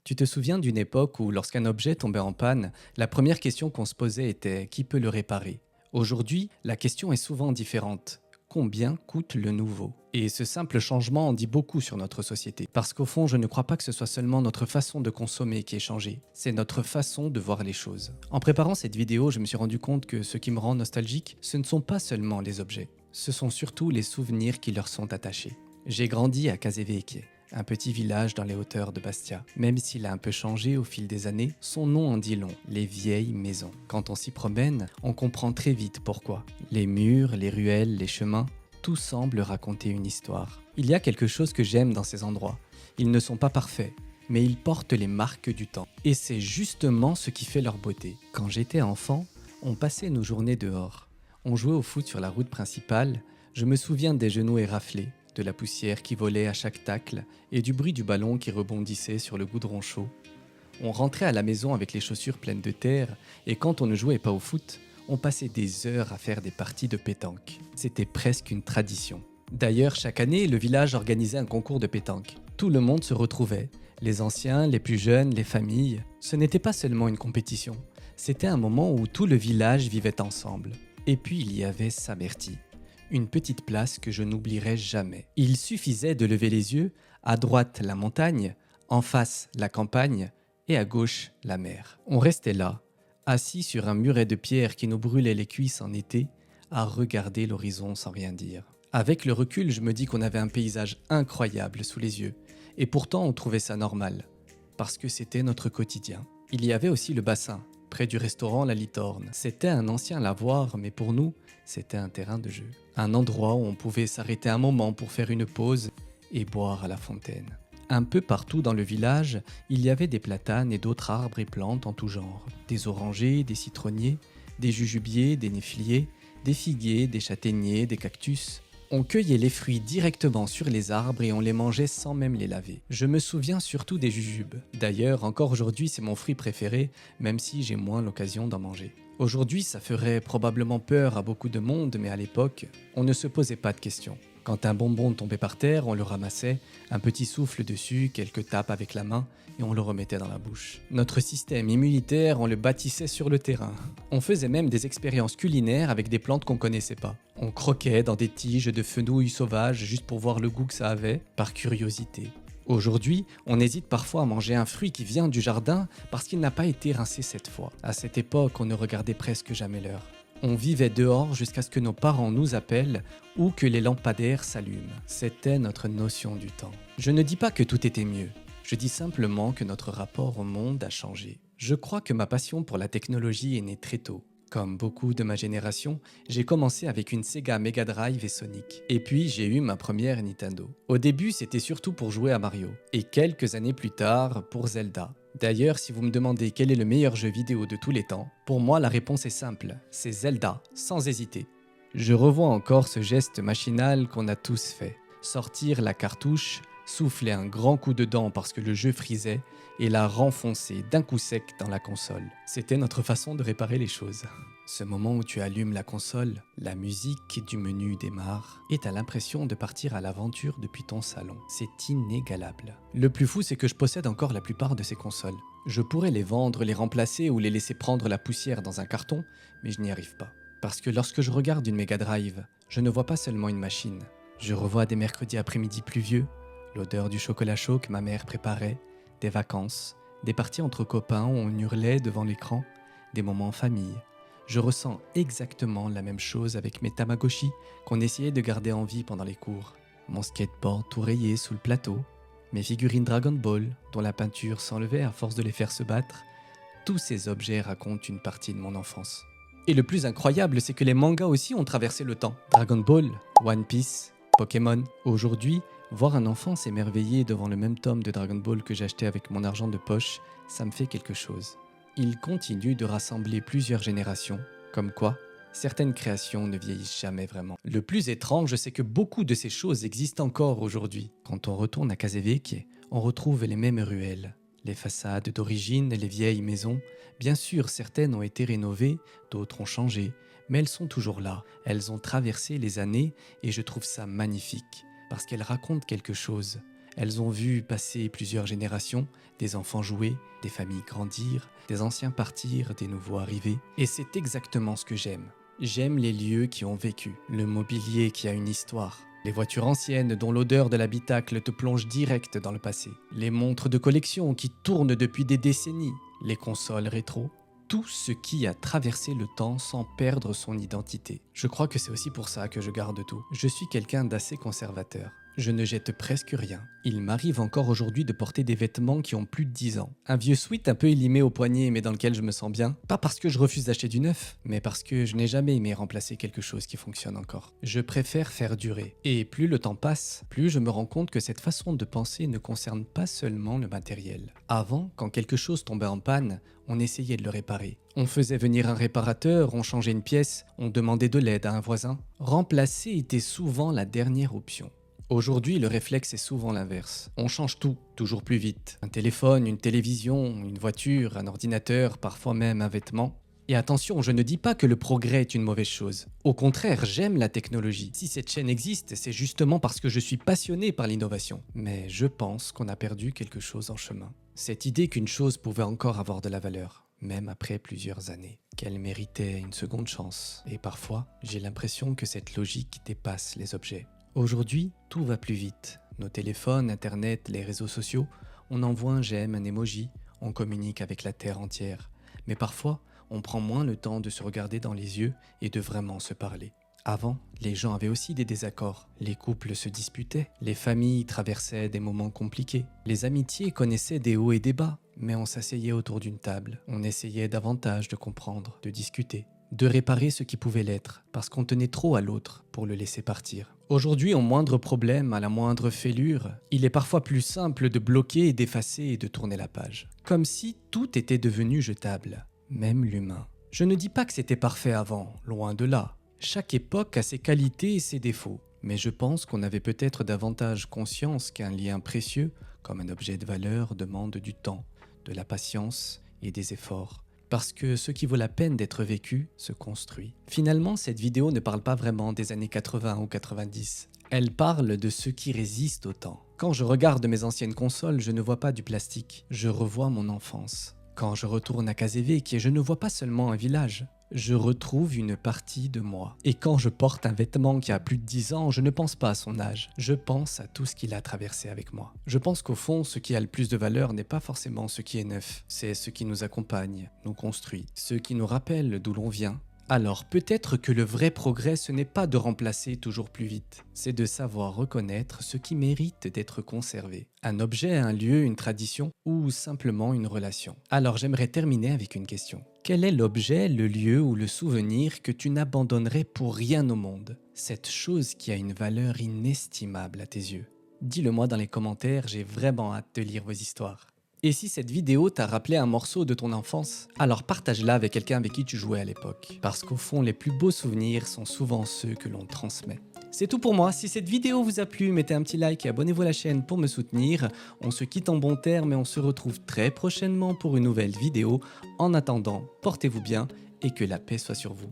Tu te souviens d'une époque où, lorsqu'un objet tombait en panne, la première question qu'on se posait était qui peut le réparer? Aujourd'hui, la question est souvent différente. Combien coûte le nouveau? Et ce simple changement en dit beaucoup sur notre société. Parce qu'au fond, je ne crois pas que ce soit seulement notre façon de consommer qui ait changé, c'est notre façon de voir les choses. En préparant cette vidéo, je me suis rendu compte que ce qui me rend nostalgique, ce ne sont pas seulement les objets, ce sont surtout les souvenirs qui leur sont attachés. J'ai grandi à Casevecchie, un petit village dans les hauteurs de Bastia. Même s'il a un peu changé au fil des années, son nom en dit long, les vieilles maisons. Quand on s'y promène, on comprend très vite pourquoi. Les murs, les ruelles, les chemins, tout semble raconter une histoire. Il y a quelque chose que j'aime dans ces endroits. Ils ne sont pas parfaits, mais ils portent les marques du temps. Et c'est justement ce qui fait leur beauté. Quand j'étais enfant, on passait nos journées dehors. On jouait au foot sur la route principale. Je me souviens des genoux éraflés, de la poussière qui volait à chaque tacle et du bruit du ballon qui rebondissait sur le goudron chaud. On rentrait à la maison avec les chaussures pleines de terre et quand on ne jouait pas au foot, on passait des heures à faire des parties de pétanque. C'était presque une tradition. D'ailleurs, chaque année, le village organisait un concours de pétanque. Tout le monde se retrouvait, les anciens, les plus jeunes, les familles. Ce n'était pas seulement une compétition, c'était un moment où tout le village vivait ensemble. Et puis il y avait Samerti, une petite place que je n'oublierai jamais. Il suffisait de lever les yeux, à droite la montagne, en face la campagne et à gauche la mer. On restait là, assis sur un muret de pierre qui nous brûlait les cuisses en été, à regarder l'horizon sans rien dire. Avec le recul, je me dis qu'on avait un paysage incroyable sous les yeux, et pourtant on trouvait ça normal, parce que c'était notre quotidien. Il y avait aussi le bassin, près du restaurant La Litorne. C'était un ancien lavoir, mais pour nous, c'était un terrain de jeu. Un endroit où on pouvait s'arrêter un moment pour faire une pause et boire à la fontaine. Un peu partout dans le village, il y avait des platanes et d'autres arbres et plantes en tout genre. Des orangers, des citronniers, des jujubiers, des néfliers, des figuiers, des châtaigniers, des cactus. On cueillait les fruits directement sur les arbres et on les mangeait sans même les laver. Je me souviens surtout des jujubes. D'ailleurs, encore aujourd'hui, c'est mon fruit préféré, même si j'ai moins l'occasion d'en manger. Aujourd'hui, ça ferait probablement peur à beaucoup de monde, mais à l'époque, on ne se posait pas de questions. Quand un bonbon tombait par terre, on le ramassait, un petit souffle dessus, quelques tapes avec la main, et on le remettait dans la bouche. Notre système immunitaire, on le bâtissait sur le terrain. On faisait même des expériences culinaires avec des plantes qu'on connaissait pas. On croquait dans des tiges de fenouil sauvage juste pour voir le goût que ça avait, par curiosité. Aujourd'hui, on hésite parfois à manger un fruit qui vient du jardin parce qu'il n'a pas été rincé cette fois. À cette époque, on ne regardait presque jamais l'heure. On vivait dehors jusqu'à ce que nos parents nous appellent ou que les lampadaires s'allument. C'était notre notion du temps. Je ne dis pas que tout était mieux. Je dis simplement que notre rapport au monde a changé. Je crois que ma passion pour la technologie est née très tôt. Comme beaucoup de ma génération, j'ai commencé avec une Sega Mega Drive et Sonic. Et puis j'ai eu ma première Nintendo. Au début, c'était surtout pour jouer à Mario. Et quelques années plus tard, pour Zelda. D'ailleurs, si vous me demandez quel est le meilleur jeu vidéo de tous les temps, pour moi la réponse est simple, c'est Zelda, sans hésiter. Je revois encore ce geste machinal qu'on a tous fait. Sortir la cartouche, souffler un grand coup dedans parce que le jeu frisait et la renfoncer d'un coup sec dans la console. C'était notre façon de réparer les choses. Ce moment où tu allumes la console, la musique du menu démarre et t'as l'impression de partir à l'aventure depuis ton salon. C'est inégalable. Le plus fou, c'est que je possède encore la plupart de ces consoles. Je pourrais les vendre, les remplacer ou les laisser prendre la poussière dans un carton, mais je n'y arrive pas. Parce que lorsque je regarde une Mega Drive, je ne vois pas seulement une machine. Je revois des mercredis après-midi pluvieux, l'odeur du chocolat chaud que ma mère préparait, des vacances, des parties entre copains où on hurlait devant l'écran, des moments en famille. Je ressens exactement la même chose avec mes Tamagotchi qu'on essayait de garder en vie pendant les cours. Mon skateboard tout rayé sous le plateau, mes figurines Dragon Ball dont la peinture s'enlevait à force de les faire se battre, tous ces objets racontent une partie de mon enfance. Et le plus incroyable, c'est que les mangas aussi ont traversé le temps. Dragon Ball, One Piece, Pokémon. Aujourd'hui, voir un enfant s'émerveiller devant le même tome de Dragon Ball que j'achetais avec mon argent de poche, ça me fait quelque chose. Il continue de rassembler plusieurs générations, comme quoi certaines créations ne vieillissent jamais vraiment. Le plus étrange, c'est que beaucoup de ces choses existent encore aujourd'hui. Quand on retourne à Casevecchie, on retrouve les mêmes ruelles. Les façades d'origine, les vieilles maisons, bien sûr certaines ont été rénovées, d'autres ont changé, mais elles sont toujours là. Elles ont traversé les années et je trouve ça magnifique, parce qu'elles racontent quelque chose. Elles ont vu passer plusieurs générations, des enfants jouer, des familles grandir, des anciens partir, des nouveaux arriver. Et c'est exactement ce que j'aime. J'aime les lieux qui ont vécu, le mobilier qui a une histoire, les voitures anciennes dont l'odeur de l'habitacle te plonge direct dans le passé, les montres de collection qui tournent depuis des décennies, les consoles rétro, tout ce qui a traversé le temps sans perdre son identité. Je crois que c'est aussi pour ça que je garde tout. Je suis quelqu'un d'assez conservateur. Je ne jette presque rien. Il m'arrive encore aujourd'hui de porter des vêtements qui ont plus de 10 ans. Un vieux sweat un peu élimé au poignet mais dans lequel je me sens bien. Pas parce que je refuse d'acheter du neuf, mais parce que je n'ai jamais aimé remplacer quelque chose qui fonctionne encore. Je préfère faire durer. Et plus le temps passe, plus je me rends compte que cette façon de penser ne concerne pas seulement le matériel. Avant, quand quelque chose tombait en panne, on essayait de le réparer. On faisait venir un réparateur, on changeait une pièce, on demandait de l'aide à un voisin. Remplacer était souvent la dernière option. Aujourd'hui, le réflexe est souvent l'inverse. On change tout, toujours plus vite. Un téléphone, une télévision, une voiture, un ordinateur, parfois même un vêtement. Et attention, je ne dis pas que le progrès est une mauvaise chose. Au contraire, j'aime la technologie. Si cette chaîne existe, c'est justement parce que je suis passionné par l'innovation. Mais je pense qu'on a perdu quelque chose en chemin. Cette idée qu'une chose pouvait encore avoir de la valeur, même après plusieurs années. Qu'elle méritait une seconde chance. Et parfois, j'ai l'impression que cette logique dépasse les objets. Aujourd'hui, tout va plus vite. Nos téléphones, Internet, les réseaux sociaux, on envoie un j'aime, un emoji, on communique avec la Terre entière. Mais parfois, on prend moins le temps de se regarder dans les yeux et de vraiment se parler. Avant, les gens avaient aussi des désaccords. Les couples se disputaient, les familles traversaient des moments compliqués. Les amitiés connaissaient des hauts et des bas, mais on s'asseyait autour d'une table. On essayait davantage de comprendre, de discuter, de réparer ce qui pouvait l'être, parce qu'on tenait trop à l'autre pour le laisser partir. Aujourd'hui, au moindre problème, à la moindre fêlure, il est parfois plus simple de bloquer, d'effacer et de tourner la page. Comme si tout était devenu jetable, même l'humain. Je ne dis pas que c'était parfait avant, loin de là. Chaque époque a ses qualités et ses défauts, mais je pense qu'on avait peut-être davantage conscience qu'un lien précieux, comme un objet de valeur, demande du temps, de la patience et des efforts. Parce que ce qui vaut la peine d'être vécu se construit. Finalement, cette vidéo ne parle pas vraiment des années 80 ou 90. Elle parle de ce qui résiste au temps. Quand je regarde mes anciennes consoles, je ne vois pas du plastique, je revois mon enfance. Quand je retourne à Kazévek, je ne vois pas seulement un village, je retrouve une partie de moi. Et quand je porte un vêtement qui a plus de 10 ans, je ne pense pas à son âge, je pense à tout ce qu'il a traversé avec moi. Je pense qu'au fond, ce qui a le plus de valeur n'est pas forcément ce qui est neuf, c'est ce qui nous accompagne, nous construit, ce qui nous rappelle d'où l'on vient. Alors peut-être que le vrai progrès, ce n'est pas de remplacer toujours plus vite, c'est de savoir reconnaître ce qui mérite d'être conservé. Un objet, un lieu, une tradition ou simplement une relation. Alors j'aimerais terminer avec une question. Quel est l'objet, le lieu ou le souvenir que tu n'abandonnerais pour rien au monde? Cette chose qui a une valeur inestimable à tes yeux. Dis-le-moi dans les commentaires, j'ai vraiment hâte de lire vos histoires. Et si cette vidéo t'a rappelé un morceau de ton enfance, alors partage-la avec quelqu'un avec qui tu jouais à l'époque. Parce qu'au fond, les plus beaux souvenirs sont souvent ceux que l'on transmet. C'est tout pour moi. Si cette vidéo vous a plu, mettez un petit like et abonnez-vous à la chaîne pour me soutenir. On se quitte en bons termes et on se retrouve très prochainement pour une nouvelle vidéo. En attendant, portez-vous bien et que la paix soit sur vous.